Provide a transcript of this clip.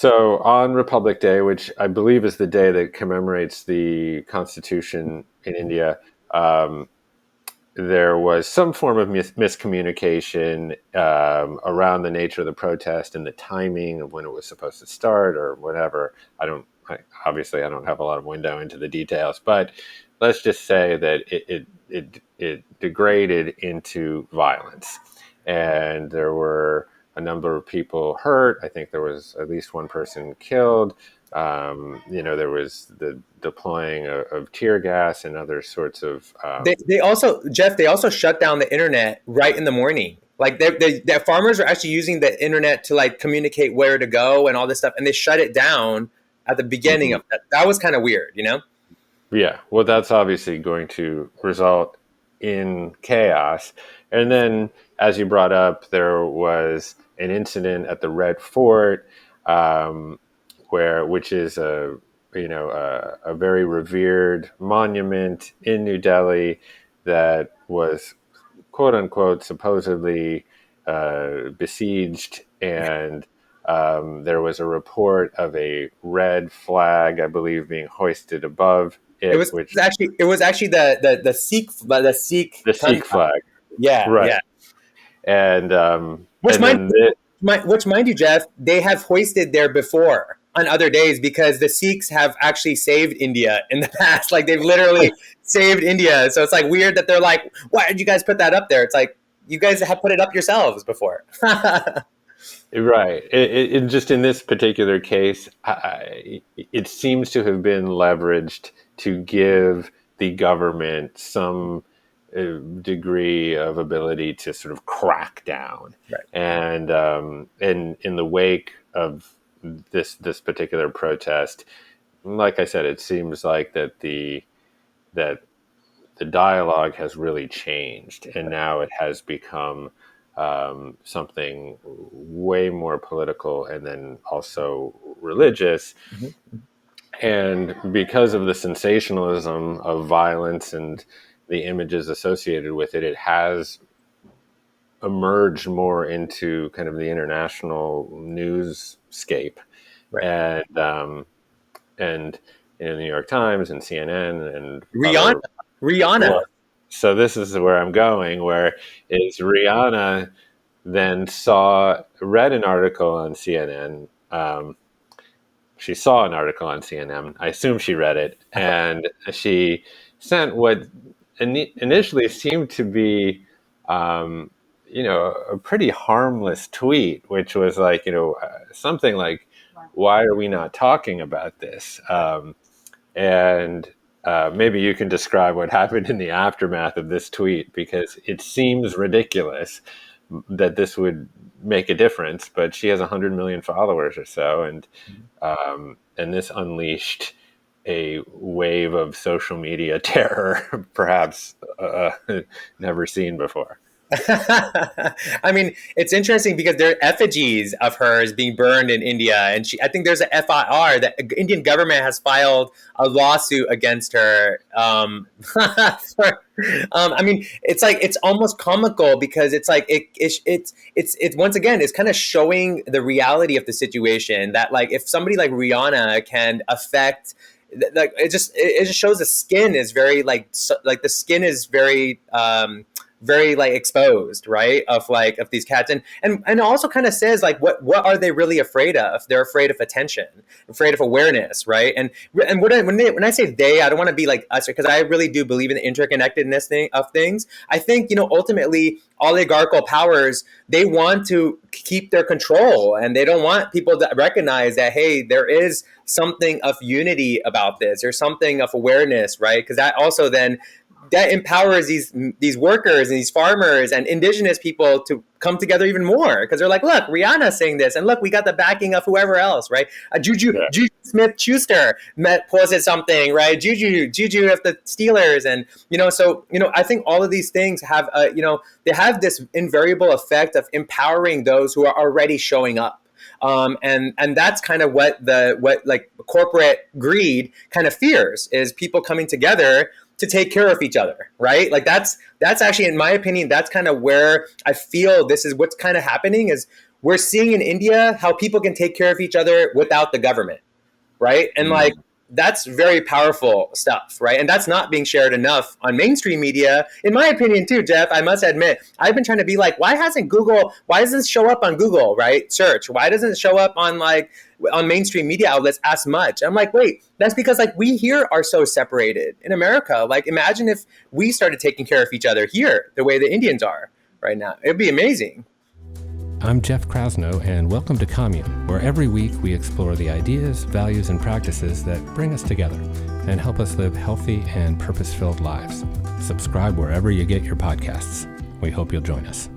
So on Republic Day, which I believe is the day that commemorates the Constitution in India, um, there was some form of miscommunication around the nature of the protest and the timing of when it was supposed to start or whatever. Obviously I don't have a lot of window into the details, but let's just say that it degraded into violence, and there were a number of people hurt. I think there was at least one person killed. There was the deploying of tear gas and other sorts of. They also, Jeff, they also shut down the internet right in the morning. Like the farmers are actually using the internet to like communicate where to go and all this stuff, and they shut it down at the beginning of that. That was kind of weird, you know? Yeah, well, that's obviously going to result in chaos. And then, as you brought up, there was an incident at the Red Fort, which is a very revered monument in New Delhi that was quote unquote supposedly besieged, and there was a report of a red flag, I believe, being hoisted above It it, was actually the Sikh the Sikh flag, yeah, right? yeah. And Which and mind, then which mind you, Jeff, they have hoisted there before on other days because the Sikhs have actually saved India in the past. Like they've literally saved India. So it's like weird that they're like, why did you guys put that up there? It's like you guys have put it up yourselves before. right. Just in this particular case, it seems to have been leveraged to give the government some degree of ability to sort of crack down. Right. And in the wake of this particular protest, like I said, it seems like that the dialogue has really changed, and now it has become something way more political and then also religious. Mm-hmm. And because of the sensationalism of violence and the images associated with it, it has emerged more into kind of the international newsscape. Right. And in the New York Times and CNN and Rihanna. Well, so this is where I'm going, where is Rihanna then read an article on CNN. She saw an article on CNN. I assume she read it, and she sent what initially seemed to be, a pretty harmless tweet, which was like, something like, "Why are we not talking about this?" And maybe you can describe what happened in the aftermath of this tweet, because it seems ridiculous that this would make a difference, but she has 100 million followers or so, and this unleashed a wave of social media terror, perhaps never seen before. I mean, it's interesting because there are effigies of hers being burned in India, and I think there's a FIR that the Indian government has filed a lawsuit against her. I mean, it's like it's almost comical because it's like it's once again it's kind of showing the reality of the situation that like if somebody like Rihanna can affect. Like it just shows the skin is very like the skin is very very like exposed, right? Of these cats, and it also kind of says like what are they really afraid of? They're afraid of attention, afraid of awareness, right? And when I say they, I don't want to be like us because I really do believe in the interconnectedness of things. I think ultimately oligarchical powers, they want to keep their control, and they don't want people to recognize that hey, there is something of unity about this. There's something of awareness, right? Because that also then that empowers these workers and these farmers and indigenous people to come together even more because they're like, look, Rihanna's saying this, and look, we got the backing of whoever else, right? Juju Smith-Schuster posted something, right? Juju of the Steelers, and I think all of these things have they have this invariable effect of empowering those who are already showing up. And that's kind of what corporate greed kind of fears is people coming together to take care of each other, right? Like that's actually, in my opinion, that's kind of where I feel this is what's kind of happening is we're seeing in India how people can take care of each other without the government, right? And like that's very powerful stuff, right? And that's not being shared enough on mainstream media, in my opinion, too, Jeff. I must admit, I've been trying to be like, why does this show up on Google, right? Search. Why doesn't it show up on on mainstream media outlets as much? I'm like, wait, that's because like we here are so separated in America. Like, imagine if we started taking care of each other here the way the Indians are right now. It'd be amazing. I'm Jeff Krasno, and welcome to Commune, where every week we explore the ideas, values, and practices that bring us together and help us live healthy and purpose-filled lives. Subscribe wherever you get your podcasts. We hope you'll join us.